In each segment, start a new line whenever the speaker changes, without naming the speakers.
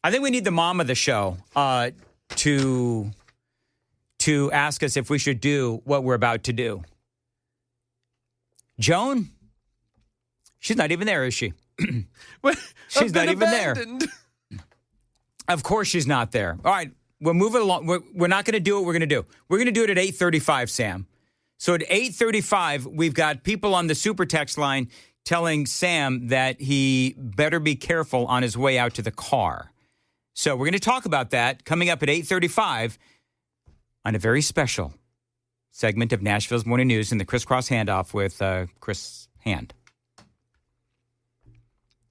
I think we need the mom of the show to ask us if we should do what we're about to do. Joan? She's not even there, is she? She's not even there. Of course she's not there. All right, we're moving along. We're not going to do what we're going to do. We're going to do it at 8:35, Sam. So at 8:35, we've got people on the super text line telling Sam that he better be careful on his way out to the car. So we're going to talk about that coming up at 8:35 on a very special segment of Nashville's Morning News in the Crisscross Handoff with Chris Hand.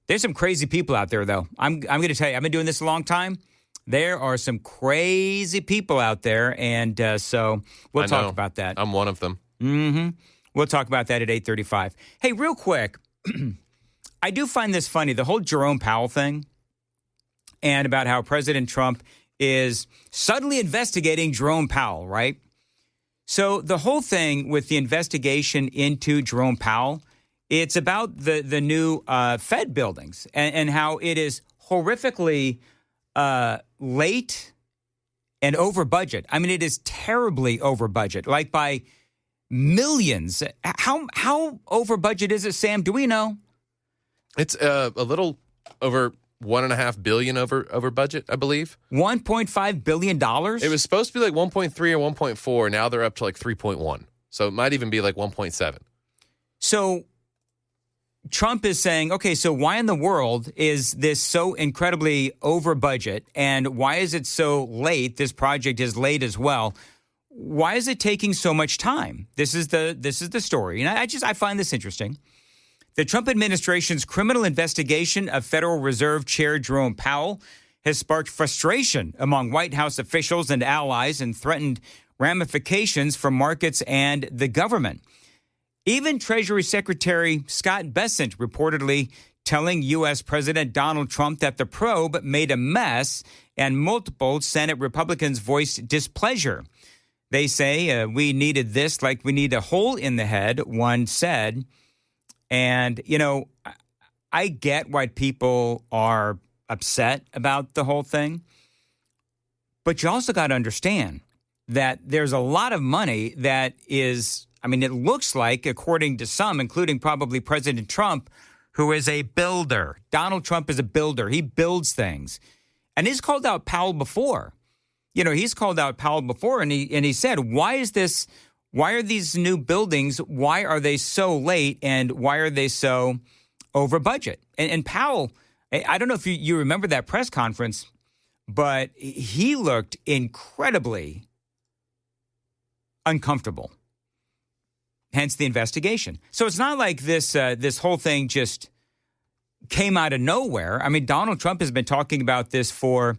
There's some crazy people out there, though. I'm going to tell you, I've been doing this a long time. There are some crazy people out there, and so we'll talk about that.
I'm one of them.
Mm-hmm. We'll talk about that at 8:35. Hey, real quick, I do find this funny, the whole Jerome Powell thing, and about how President Trump is suddenly investigating Jerome Powell, right? So the whole thing with the investigation into Jerome Powell, it's about the new Fed buildings and how it is horrifically late and over budget. I mean, it is terribly over budget, like by millions. How over budget is it, Sam? Do we know?
It's a little over $1.5 billion over budget, I believe.
$1.5 billion?
It was supposed to be like 1.3 or 1.4. Now they're up to like 3.1. So it might even be like 1.7.
So Trump is saying, okay, so why in the world is this so incredibly over budget? And why is it so late? This project is late as well. Why is it taking so much time? This is the story. And I find this interesting. The Trump administration's criminal investigation of Federal Reserve Chair Jerome Powell has sparked frustration among White House officials and allies and threatened ramifications for markets and the government. Even Treasury Secretary Scott Bessent reportedly telling U.S. President Donald Trump that the probe made a mess, and multiple Senate Republicans voiced displeasure. They say, we needed this like we need a hole in the head, one said. And, you know, I get why people are upset about the whole thing. But you also got to understand that there's a lot of money that is, I mean, it looks like, according to some, including probably President Trump, who is a builder. Donald Trump is a builder. He builds things. And he's called out Powell before. You know, he's called out Powell before, and he said, why are these new buildings, why are they so late, and why are they so over budget? And Powell, I don't know if you remember that press conference, but he looked incredibly uncomfortable. Hence the investigation. So it's not like this whole thing just came out of nowhere. I mean, Donald Trump has been talking about this for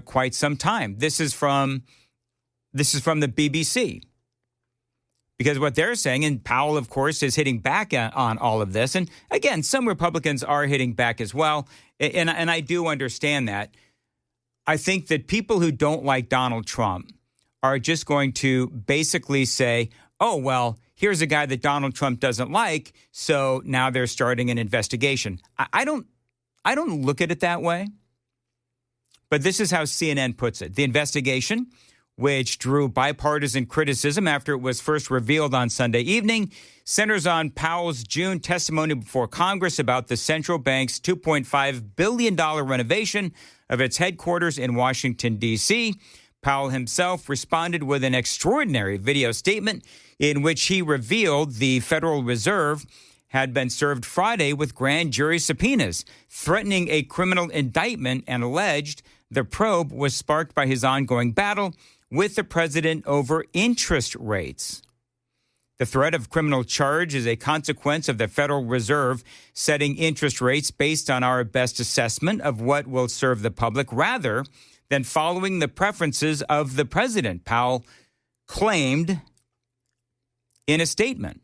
quite some time. This is from the BBC. Because what they're saying, and Powell, of course, is hitting back on all of this. And again, some Republicans are hitting back as well. And I do understand that. I think that people who don't like Donald Trump are just going to basically say, oh, well, here's a guy that Donald Trump doesn't like, so now they're starting an investigation. I don't look at it that way. But this is how CNN puts it. The investigation, which drew bipartisan criticism after it was first revealed on Sunday evening, centers on Powell's June testimony before Congress about the central bank's $2.5 billion renovation of its headquarters in Washington, D.C. Powell himself responded with an extraordinary video statement in which he revealed the Federal Reserve had been served Friday with grand jury subpoenas, threatening a criminal indictment, and alleged the probe was sparked by his ongoing battle with the president over interest rates. The threat of criminal charge is a consequence of the Federal Reserve setting interest rates based on our best assessment of what will serve the public rather than following the preferences of the president, Powell claimed in a statement.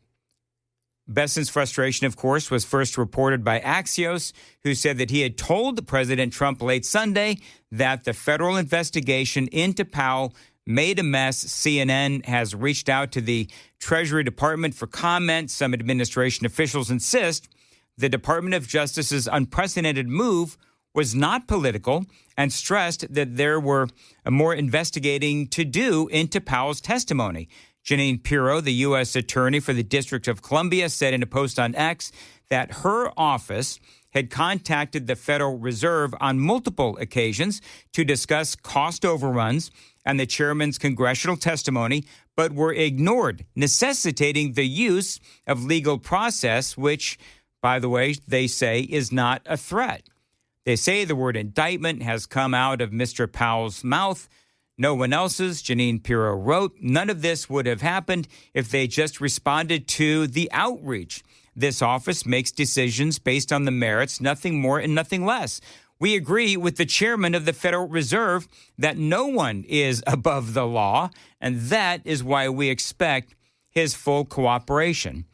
Bessent's frustration, of course, was first reported by Axios, who said that he had told President Trump late Sunday that the federal investigation into Powell made a mess. CNN has reached out to the Treasury Department for comment. Some administration officials insist the Department of Justice's unprecedented move was not political and stressed that there were more investigating to do into Powell's testimony. Jeanine Pirro, the U.S. Attorney for the District of Columbia, said in a post on X that her office had contacted the Federal Reserve on multiple occasions to discuss cost overruns and the chairman's congressional testimony, but were ignored, necessitating the use of legal process, which, by the way, they say is not a threat. They say the word indictment has come out of Mr. Powell's mouth, no one else's. Jeanine Pirro wrote, none of this would have happened if they just responded to the outreach. This office makes decisions based on the merits, nothing more and nothing less. We agree with the chairman of the Federal Reserve that no one is above the law, and that is why we expect his full cooperation.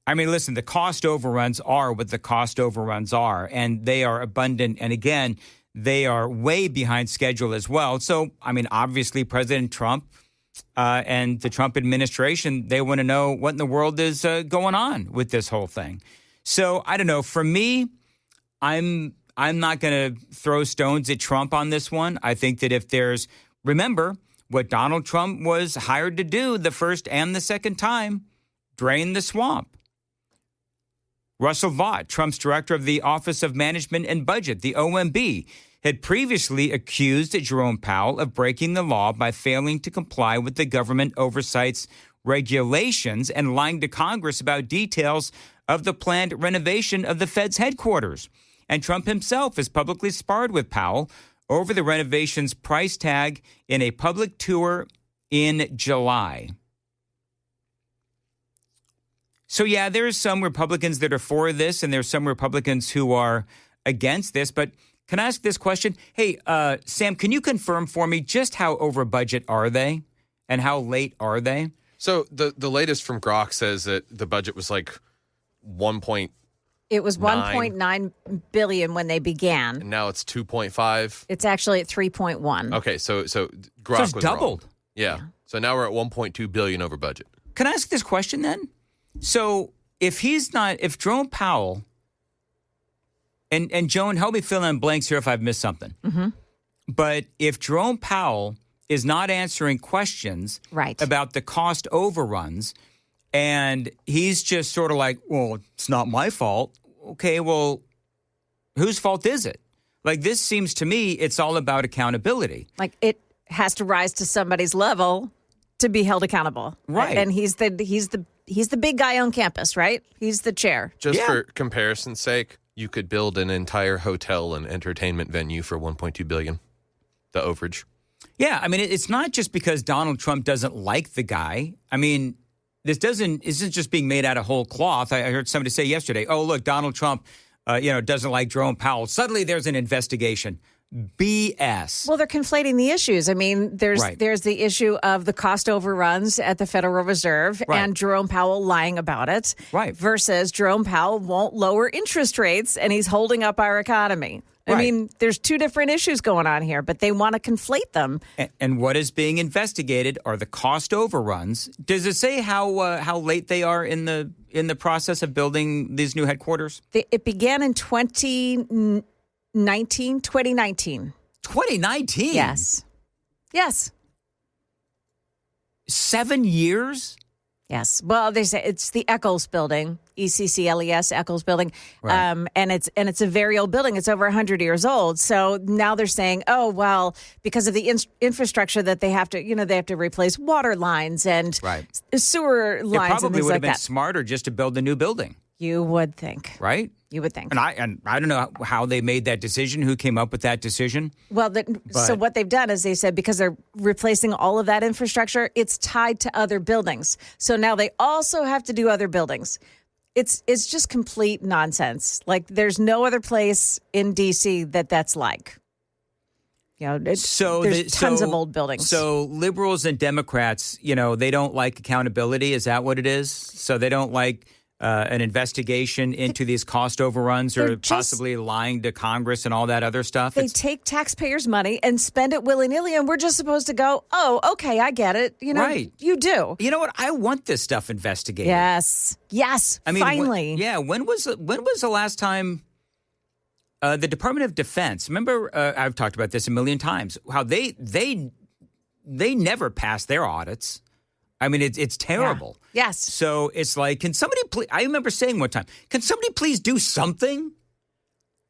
I mean, listen, the cost overruns are what the cost overruns are, and they are abundant. And again, they are way behind schedule as well. So, I mean, obviously, President Trump and the Trump administration, they want to know what in the world is going on with this whole thing. So, I don't know. For me, I'm not going to throw stones at Trump on this one. I think that if there's, remember, what Donald Trump was hired to do the first and the second time, drain the swamp. Russell Vought, Trump's director of the Office of Management and Budget, the OMB, had previously accused Jerome Powell of breaking the law by failing to comply with the government oversight's regulations and lying to Congress about details of the planned renovation of the Fed's headquarters. And Trump himself has publicly sparred with Powell over the renovation's price tag in a public tour in July. So, yeah, there's some Republicans that are for this, and there's some Republicans who are against this. But can I ask this question? Hey, Sam, can you confirm for me just how over budget are they and how late are they?
So the latest from Grok says that the budget was like 1.
It was 1.9 billion when they began.
And now it's 2.5.
It's actually at 3.1.
Okay, so Grok
so it's
was
doubled.
Wrong. Yeah. So now we're at 1.2 billion over budget.
Can I ask this question then? So if Jerome Powell, and Joan, help me fill in blanks here if I've missed something.
Mm-hmm.
But if Jerome Powell is not answering questions about the cost overruns, and he's just sort of like, well, it's not my fault. Okay, well, whose fault is it? Like, this seems to me it's all about accountability.
Like, it has to rise to somebody's level to be held accountable.
Right.
And he's the big guy on campus, right? He's the chair.
Just for comparison's sake, you could build an entire hotel and entertainment venue for $1.2 billion, the overage.
Yeah, I mean, it's not just because Donald Trump doesn't like the guy. I mean, this isn't just being made out of whole cloth. I heard somebody say yesterday, oh, look, Donald Trump, doesn't like Jerome Powell. Suddenly there's an investigation. BS.
Well, they're conflating the issues. I mean, there's the issue of the cost overruns at the Federal Reserve and Jerome Powell lying about it versus Jerome Powell won't lower interest rates and he's holding up our economy. I mean, there's two different issues going on here, but they want to conflate them.
And what is being investigated are the cost overruns. Does it say how late they are in the process of building these new headquarters?
It began in 2019.
2019?
Yes.
7 years?
Yes. Well, they say it's the Eccles building, ECCLES Eccles building. And it's a very old building. It's over 100 years old. So now they're saying, oh, well, because of the infrastructure that they have to, they have to replace water lines and sewer lines.
It probably would have been smarter just to build a new building.
You would think.
Right?
You would think.
And I don't know how they made that decision, who came up with that decision.
Well, so what they've done is they said because they're replacing all of that infrastructure, it's tied to other buildings. So now they also have to do other buildings. It's just complete nonsense. Like, there's no other place in D.C. that's like. There's tons of old buildings.
So liberals and Democrats, they don't like accountability. Is that what it is? So they don't like an investigation into these cost overruns or possibly lying to Congress and all that other stuff?
They take taxpayers' money and spend it willy-nilly, and we're just supposed to go, oh, okay, I get it.
Right.
You do.
You know what? I want this stuff investigated.
Yes.
I mean,
finally.
When was the last time the Department of Defense. Remember, I've talked about this a million times. How they never pass their audits. I mean, it's terrible.
Yeah. Yes.
So it's like, can somebody please? I remember saying one time, can somebody please do something?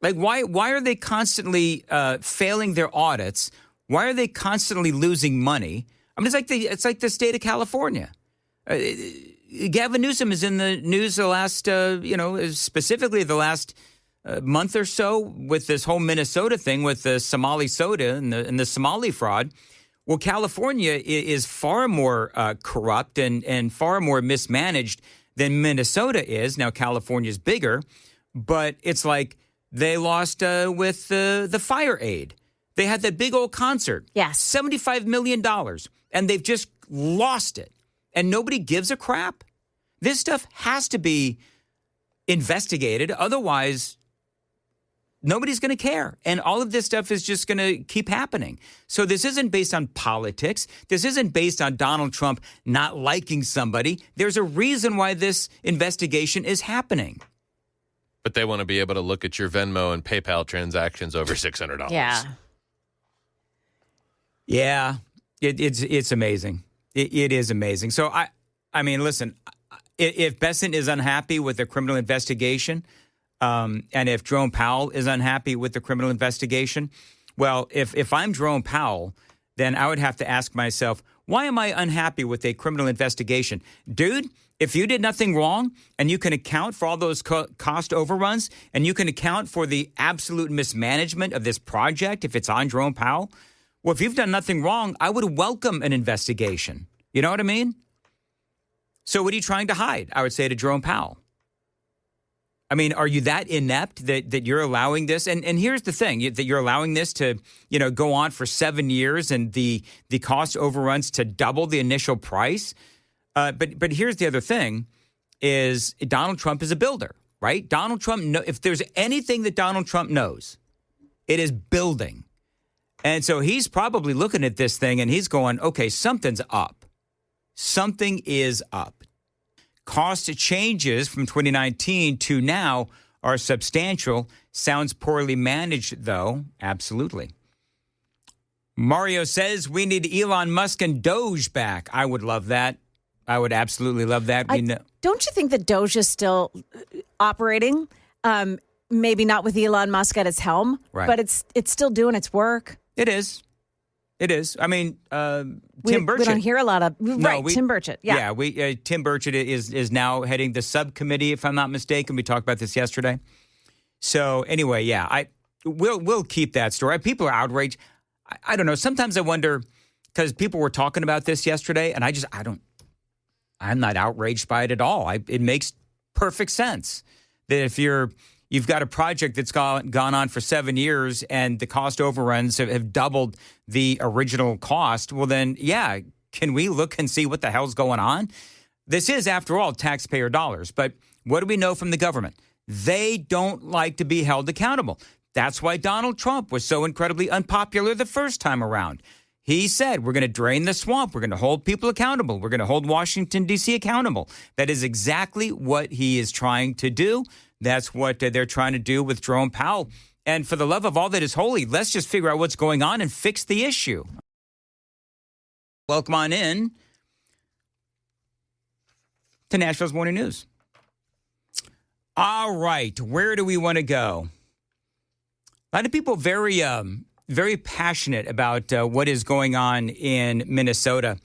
Like, why are they constantly failing their audits? Why are they constantly losing money? I mean, it's like the state of California. Gavin Newsom is in the news the last, specifically the last month or so with this whole Minnesota thing with the Somali soda and the Somali fraud. Well, California is far more corrupt and far more mismanaged than Minnesota is. Now, California's bigger, but it's like they lost with the fire aid. They had that big old concert.
Yes.
$75 million. And they've just lost it. And nobody gives a crap. This stuff has to be investigated. Otherwise, nobody's going to care. And all of this stuff is just going to keep happening. So this isn't based on politics. This isn't based on Donald Trump not liking somebody. There's a reason why this investigation is happening.
But they want to be able to look at your Venmo and PayPal transactions over $600.
Yeah.
Yeah, it's amazing. It is amazing. So, I mean, listen, if Besant is unhappy with the criminal investigation, and if Jerome Powell is unhappy with the criminal investigation, well, if I'm Jerome Powell, then I would have to ask myself, why am I unhappy with a criminal investigation? Dude, if you did nothing wrong and you can account for all those cost overruns and you can account for the absolute mismanagement of this project, if it's on Jerome Powell, well, if you've done nothing wrong, I would welcome an investigation. You know what I mean? So what are you trying to hide? I would say to Jerome Powell. I mean, are you that inept that you're allowing this? And here's the thing, that you're allowing this to, go on for 7 years and the cost overruns to double the initial price. But here's the other thing is Donald Trump is a builder, right? Donald Trump, if there's anything that Donald Trump knows, it is building. And so he's probably looking at this thing and he's going, okay, something's up. Something is up. Cost changes from 2019 to now are substantial. Sounds poorly managed, though. Absolutely. Mario says we need Elon Musk and Doge back. I would love that. I would absolutely love that.
Don't you think that Doge is still operating? Maybe not with Elon Musk at its helm,
right,
but it's still doing its work.
It is. It is. I mean, Tim Burchett.
We don't hear a lot of Tim Burchett. Yeah.
Tim Burchett is now heading the subcommittee, if I'm not mistaken. We talked about this yesterday. So anyway, yeah, we'll keep that story. People are outraged. I don't know. Sometimes I wonder because people were talking about this yesterday, and I'm not outraged by it at all. It makes perfect sense that if you've got a project that's gone on for 7 years and the cost overruns have doubled the original cost, well then, yeah, can we look and see what the hell's going on? This is, after all, taxpayer dollars. But what do we know from the government? They don't like to be held accountable. That's why Donald Trump was so incredibly unpopular the first time around. He said, we're going to drain the swamp. We're going to hold people accountable. We're going to hold Washington, D.C. accountable. That is exactly what he is trying to do. That's what they're trying to do with Jerome Powell. And for the love of all that is holy, let's just figure out what's going on and fix the issue. Welcome on in to Nashville's Morning News. All right, where do we want to go? A lot of people very passionate about what is going on in Minnesota.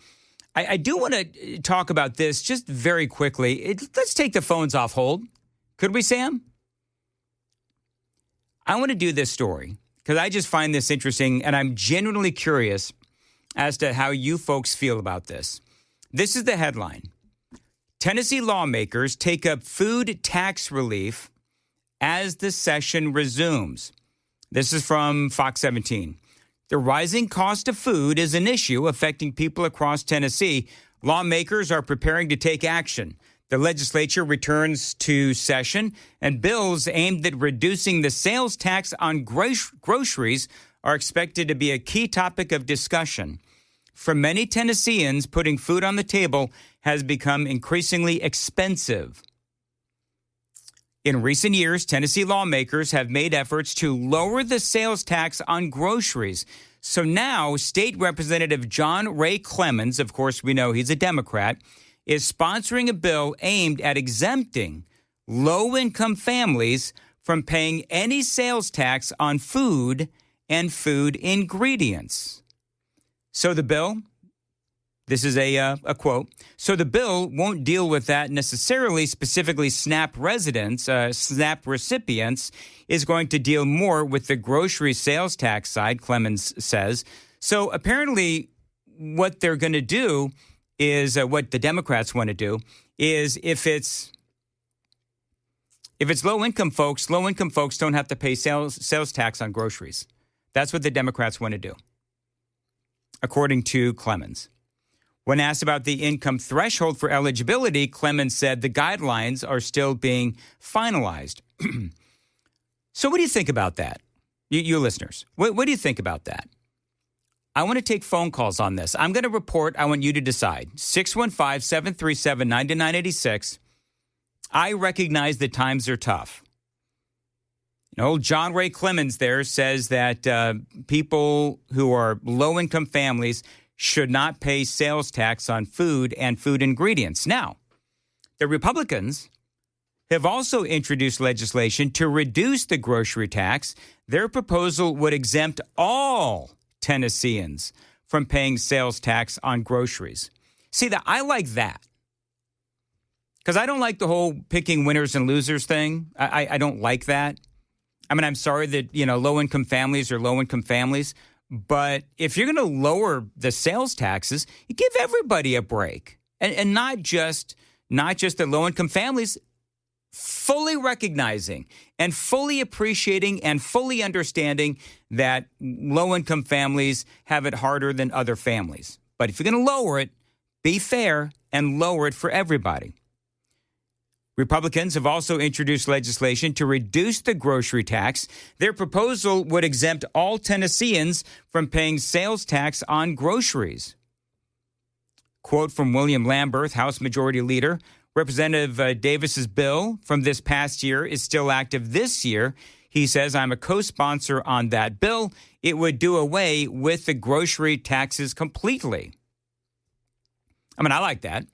I do want to talk about this just very quickly. Let's take the phones off hold. Could we, Sam? I want to do this story because I just find this interesting, and I'm genuinely curious as to how you folks feel about this. This is the headline. Tennessee lawmakers take up food tax relief as the session resumes. This is from Fox 17. The rising cost of food is an issue affecting people across Tennessee. Lawmakers are preparing to take action. The legislature returns to session, and bills aimed at reducing the sales tax on groceries are expected to be a key topic of discussion. For many Tennesseans, putting food on the table has become increasingly expensive. In recent years, Tennessee lawmakers have made efforts to lower the sales tax on groceries. So now, State Representative John Ray Clemens, of course we know he's a Democrat, is sponsoring a bill aimed at exempting low-income families from paying any sales tax on food and food ingredients. So the bill, this is a quote, so the bill won't deal with that necessarily, specifically SNAP residents, SNAP recipients, is going to deal more with the grocery sales tax side, Clemens says. So apparently what they're going to do is, what the Democrats want to do, is if it's low-income folks don't have to pay sales tax on groceries. That's what the Democrats want to do, according to Clemens. When asked about the income threshold for eligibility, Clemens said the guidelines are still being finalized. So what do you think about that, you listeners? What do you think about that? I want to take phone calls on this. I'm going to report. I want you to decide. 615-737-9986. I recognize that times are tough. John Ray Clemens there says that people who are low-income families should not pay sales tax on food and food ingredients. Now, the Republicans have also introduced legislation to reduce the grocery tax. Their proposal would exempt all Tennesseans from paying sales tax on groceries. See, I like that. Because I don't like the whole picking winners and losers thing. I don't like that. I mean, I'm sorry that, low-income families are low-income families. But if you're going to lower the sales taxes, you give everybody a break. And not just the low-income families, fully recognizing and fully appreciating and fully understanding that low-income families have it harder than other families. But if you're going to lower it, be fair and lower it for everybody. Republicans have also introduced legislation to reduce the grocery tax. Their proposal would exempt all Tennesseans from paying sales tax on groceries. Quote from William Lamberth, House Majority Leader, Representative Davis's bill from this past year is still active this year. He says, I'm a co-sponsor on that bill. It would do away with the grocery taxes completely. I mean, I like that.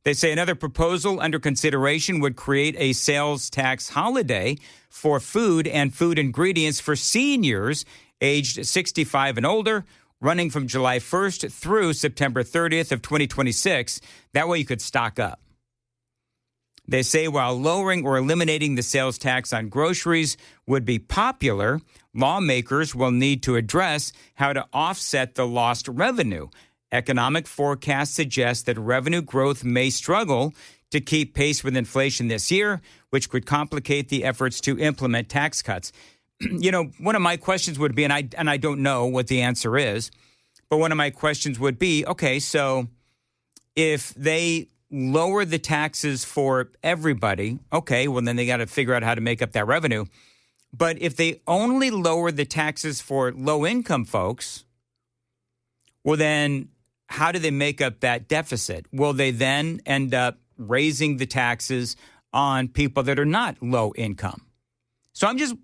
They say another proposal under consideration would create a sales tax holiday for food and food ingredients for seniors aged 65 and older, running from July 1st through September 30th of 2026. That way you could stock up. They say while lowering or eliminating the sales tax on groceries would be popular, lawmakers will need to address how to offset the lost revenue. Economic forecasts suggest that revenue growth may struggle to keep pace with inflation this year, which could complicate the efforts to implement tax cuts. One of my questions would be, and I don't know what the answer is, but one of my questions would be, okay, so if they lower the taxes for everybody, okay, well, then they got to figure out how to make up that revenue. But if they only lower the taxes for low-income folks, well, then how do they make up that deficit? Will they then end up raising the taxes on people that are not low income? So I'm just,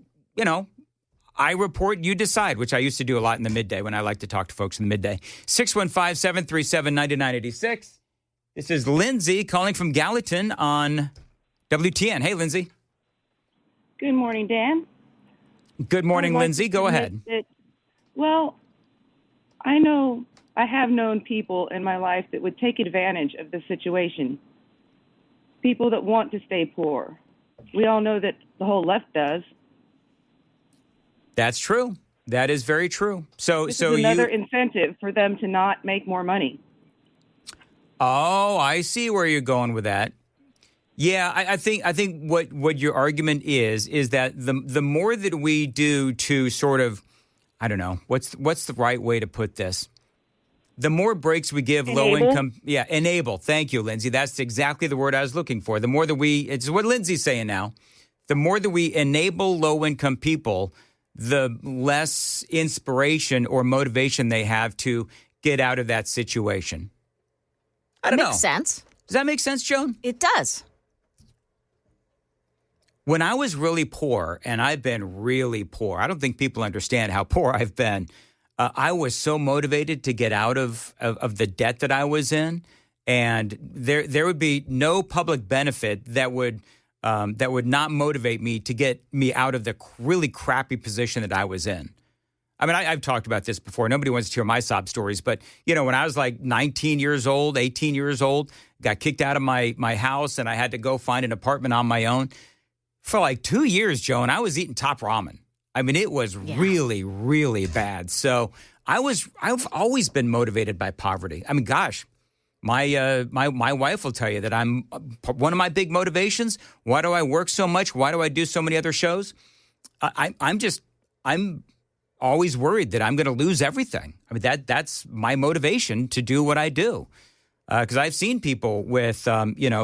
I report, you decide, which I used to do a lot in the midday when I like to talk to folks in the midday. 615-737-9986. This is Lindsay calling from Gallatin on WTN. Hey, Lindsay.
Good morning, Dan.
Good morning, Lindsay. Go ahead.
Well, I have known people in my life that would take advantage of the situation. People that want to stay poor. We all know that the whole left does.
That's true. That is very true. So
this is another incentive for them to not make more money.
Oh, I see where you're going with that. Yeah, I think what your argument is that the more that we do to sort of, I don't know, what's the right way to put this? The more breaks we give low-income, enable. Thank you, Lindsay. That's exactly the word I was looking for. The more that it's what Lindsay's saying now. The more that we enable low-income people, the less inspiration or motivation they have to get out of that situation. I don't know.
Makes sense.
Does that make sense, Joan?
It does.
When I was really poor, and I've been really poor, I don't think people understand how poor I've been. I was so motivated to get out of the debt that I was in, and there would be no public benefit that would not motivate me to get me out of the really crappy position that I was in. I mean, I've talked about this before. Nobody wants to hear my sob stories, but when I was like 19 years old, 18 years old, got kicked out of my house, and I had to go find an apartment on my own. For like 2 years, Joan, I was eating top ramen. I mean, it was really, really bad. So I've always been motivated by poverty. I mean, gosh, my wife will tell you that one of my big motivations. Why do I work so much? Why do I do so many other shows? I'm always worried that I'm going to lose everything. I mean, that's my motivation to do what I do. Because I've seen people with,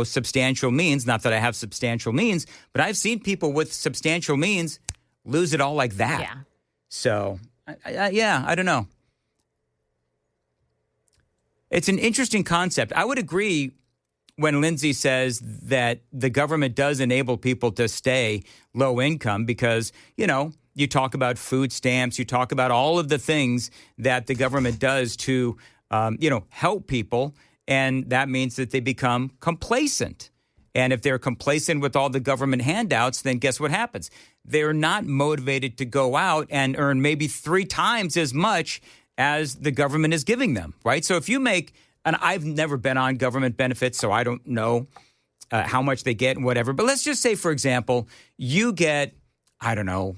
substantial means, not that I have substantial means, but I've seen people with substantial means lose it all like that.
Yeah.
So, I don't know. It's an interesting concept. I would agree when Lindsay says that the government does enable people to stay low income because, you talk about food stamps, you talk about all of the things that the government does to, help people. And that means that they become complacent. And if they're complacent with all the government handouts, then guess what happens? They're not motivated to go out and earn maybe 3 times as much as the government is giving them, right? So if you make, and I've never been on government benefits, so I don't know how much they get and whatever. But let's just say, for example, you get, I don't know,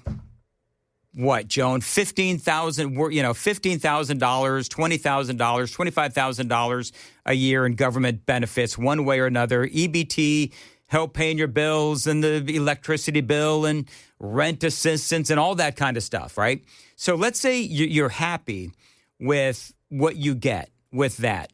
what, Joan, $15,000, $15,000, $20,000, $25,000 a year in government benefits one way or another. EBT, help paying your bills and the electricity bill and rent assistance and all that kind of stuff, right? So let's say you're happy with what you get with that.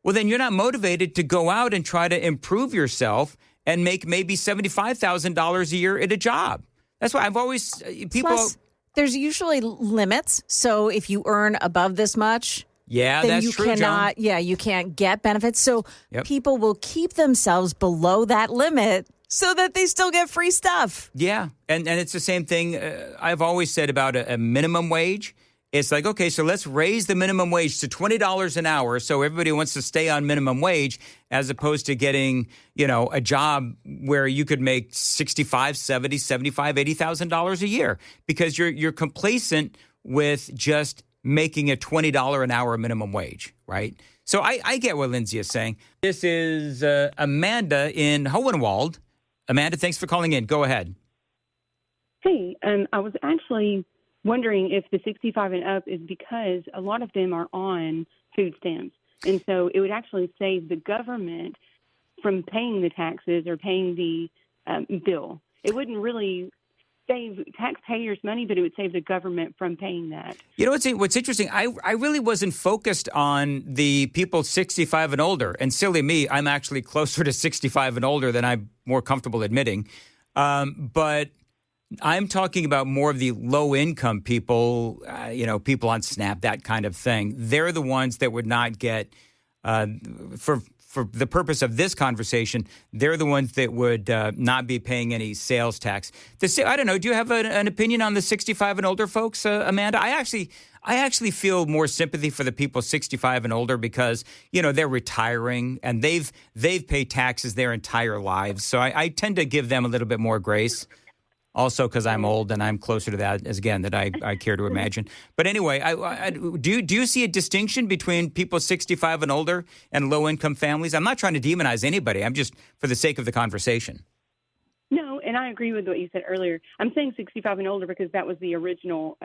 Well, then you're not motivated to go out and try to improve yourself and make maybe $75,000 a year at a job. That's why I've always, people...
Plus, there's usually limits. So if you earn above this much, then
that's
you
true,
cannot,
John.
you can't get benefits. So people will keep themselves below that limit so that they still get free stuff.
Yeah. And it's the same thing I've always said about a minimum wage. It's like, okay, so let's raise the minimum wage to $20 an hour so everybody wants to stay on minimum wage as opposed to getting, a job where you could make $65, $70, $75, $80,000 a year because you're complacent with just making a $20 an hour minimum wage, right? So I get what Lindsay is saying. This is Amanda in Hohenwald. Amanda, thanks for calling in. Go ahead.
Hey, I was actually wondering if the 65 and up is because a lot of them are on food stamps. And so it would actually save the government from paying the taxes or paying the bill. It wouldn't really save taxpayers money, but it would save the government from paying that.
You know, what's interesting, I really wasn't focused on the people 65 and older. And silly me, I'm actually closer to 65 and older than I'm more comfortable admitting. But I'm talking about more of the low-income people, people on SNAP, that kind of thing. They're the ones that would not get, for the purpose of this conversation, they're the ones that would not be paying any sales tax. I don't know. Do you have an opinion on the 65 and older folks, Amanda? I actually feel more sympathy for the people 65 and older because, they're retiring and they've paid taxes their entire lives. So I tend to give them a little bit more grace. Also, because I'm old and I'm closer to that, that I care to imagine. But anyway, do you see a distinction between people 65 and older and low-income families? I'm not trying to demonize anybody. I'm just for the sake of the conversation.
No, and I agree with what you said earlier. I'm saying 65 and older because that was the original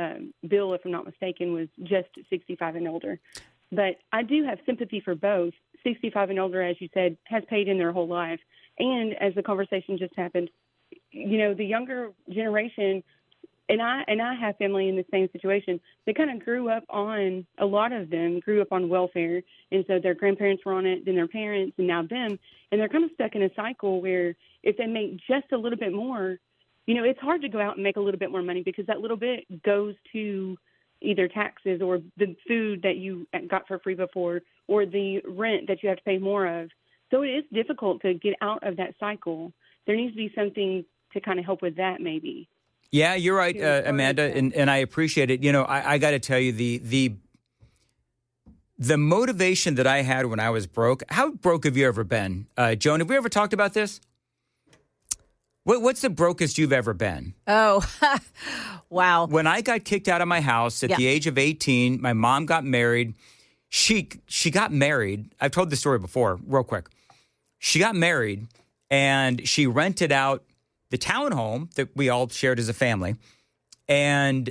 bill, if I'm not mistaken, was just 65 and older. But I do have sympathy for both. 65 and older, as you said, has paid in their whole life. And as the conversation just happened, the younger generation, and I have family in the same situation. They kind of a lot of them grew up on welfare. And so their grandparents were on it, then their parents, and now them. And they're kind of stuck in a cycle where if they make just a little bit more, it's hard to go out and make a little bit more money because that little bit goes to either taxes or the food that you got for free before or the rent that you have to pay more of. So it is difficult to get out of that cycle. There needs to be something to kind of help with that, maybe.
Yeah, you're right, Amanda, and I appreciate it. You know, I got to tell you, the motivation that I had when I was broke. How broke have you ever been? Joan, have we ever talked about this? What's the brokest you've ever been?
Oh, wow.
When I got kicked out of my house at the age of 18, my mom got married. She got married. I've told this story before, real quick. She got married, and she rented out the townhome that we all shared as a family. And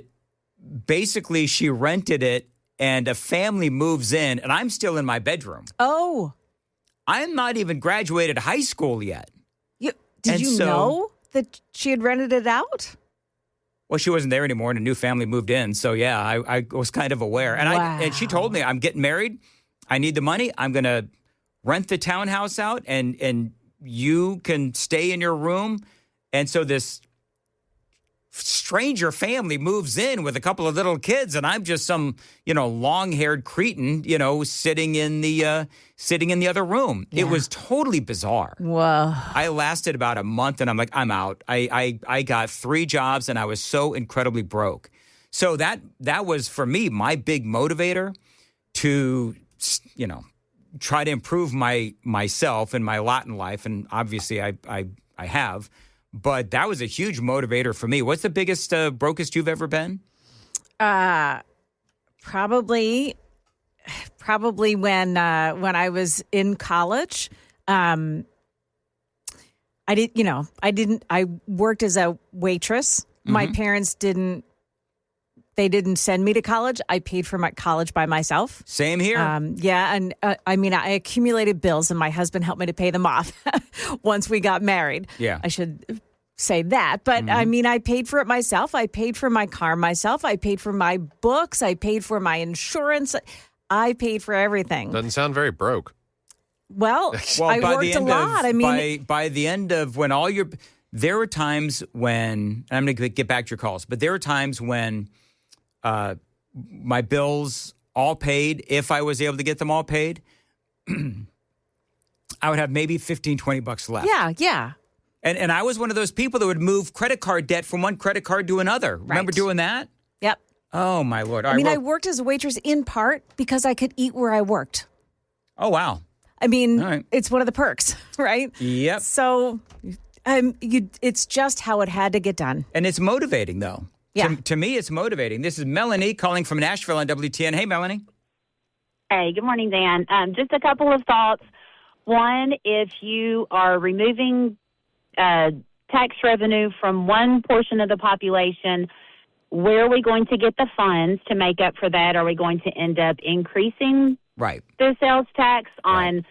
basically, she rented it, and a family moves in, and I'm still in my bedroom.
Oh.
I'm not even graduated high school yet.
Did you know that she had rented it out?
Well, she wasn't there anymore, and a new family moved in. So, yeah, I was kind of aware. And and she told me, I'm getting married. I need the money. I'm going to rent the townhouse out, and you can stay in your room. And so this stranger family moves in with a couple of little kids, and I'm just some, long-haired cretin, sitting in the other room. Yeah. It was totally bizarre.
Whoa.
I lasted about a month, and I'm like, I'm out. I got 3 jobs, and I was so incredibly broke. So that was, for me, my big motivator to, try to improve myself and my lot in life, and obviously I have. But that was a huge motivator for me. What's the biggest, brokest you've ever been?
Probably when I was in college. I worked as a waitress. Mm-hmm. My parents didn't send me to college. I paid for my college by myself.
Same here.
And I accumulated bills, and my husband helped me to pay them off once we got married.
Yeah.
I should say that. But, I paid for it myself. I paid for my car myself. I paid for my books. I paid for my insurance. I paid for everything.
Doesn't sound very broke.
Well, I worked a lot.
By the end of when there were times when, and I'm going to get back to your calls, but there were times when my bills all paid, if I was able to get them all paid, I would have maybe $15-20 left.
Yeah.
And I was one of those people that would move credit card debt from one credit card to another. Right. Remember doing that?
Yep.
Oh, my Lord.
I worked as a waitress in part because I could eat where I worked.
Oh, wow.
It's one of the perks, right?
Yep.
So it's just how it had to get done.
And it's motivating, though.
Yeah.
To me, it's motivating. This is Melanie calling from Nashville on WTN. Hey, Melanie.
Hey, good morning, Dan. Just a couple of thoughts. One, if you are removing tax revenue from one portion of the population, where are we going to get the funds to make up for that? Are we going to end up increasing the sales tax on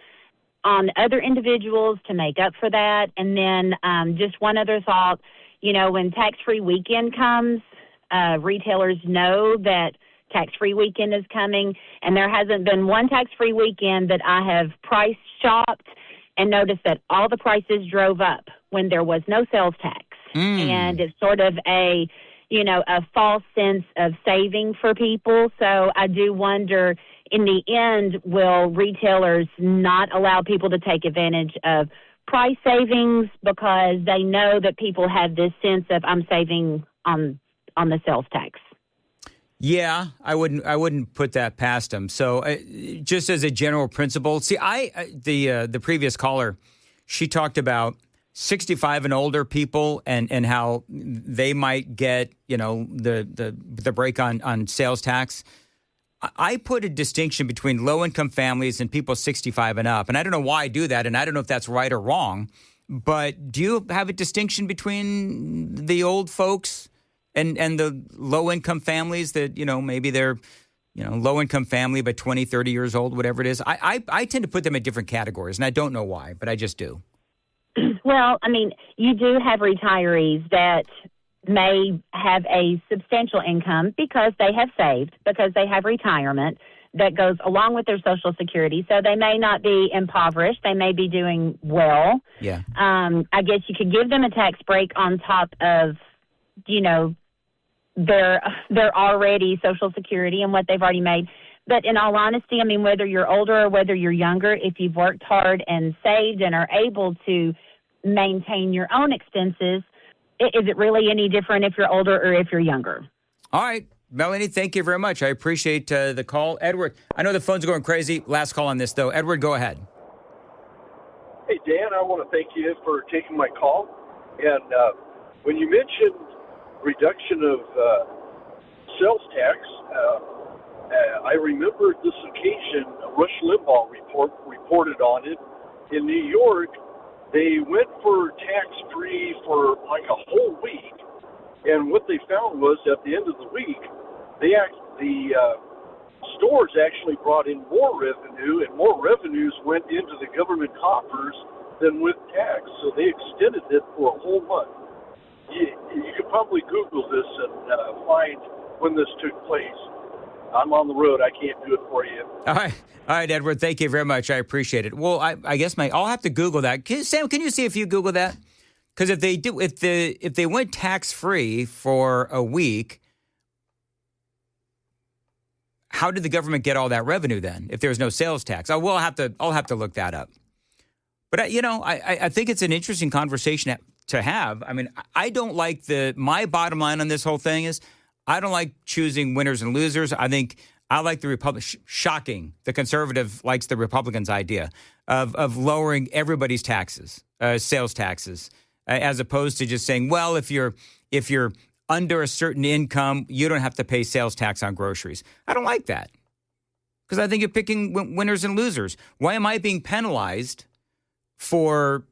other individuals to make up for that? And then just one other thought, when tax-free weekend comes, retailers know that tax-free weekend is coming, and there hasn't been one tax-free weekend that I have price shopped and noticed that all the prices drove up when there was no sales tax. And it's sort of a false sense of saving for people. So I do wonder, in the end, will retailers not allow people to take advantage of price savings because they know that people have this sense of I'm saving on the sales tax?
Yeah, I wouldn't put that past them. So just as a general principle, see, the previous caller, she talked about 65 and older people and how they might get, the break on sales tax. I put a distinction between low-income families and people 65 and up. And I don't know why I do that, and I don't know if that's right or wrong. But do you have a distinction between the old folks and the low-income families that, maybe they're, low-income family but 20, 30 years old, whatever it is? I tend to put them in different categories, and I don't know why, but I just do.
Well, you do have retirees that may have a substantial income because they have saved, because they have retirement that goes along with their Social Security. So they may not be impoverished. They may be doing well.
Yeah.
I guess you could give them a tax break on top of, their already Social Security and what they've already made. But in all honesty, whether you're older or whether you're younger, if you've worked hard and saved and are able to maintain your own expenses, is it really any different if you're older or if you're younger?
All right. Melanie, thank you very much. I appreciate the call. Edward, I know the phone's going crazy. Last call on this, though. Edward, go ahead.
Hey, Dan, I want to thank you for taking my call. And when you mentioned reduction of sales tax, I remember this occasion, Rush Limbaugh reported on it. In New York, they went for tax-free for like a whole week. And what they found was at the end of the week, the stores actually brought in more revenue, and more revenues went into the government coffers than with tax. So they extended it for a whole month. You could probably Google this and find when this took place. I'm on the road. I can't do it for you.
All right, Edward. Thank you very much. I appreciate it. Well, I guess I'll have to Google that. Sam, can you see if you Google that? Because if they went tax free for a week, how did the government get all that revenue then? If there was no sales tax, I'll have to look that up. But I think it's an interesting conversation to have. I mean, I don't like my bottom line on this whole thing is I don't like choosing winners and losers. I think I like the Republic. Shocking, the conservative likes the Republicans' idea of lowering everybody's taxes, sales taxes, as opposed to just saying, well, if you're under a certain income, you don't have to pay sales tax on groceries. I don't like that because I think you're picking winners and losers. Why am I being penalized for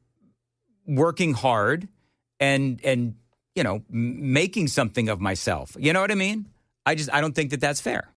working hard and making something of myself? You know what I mean? I don't think that that's fair.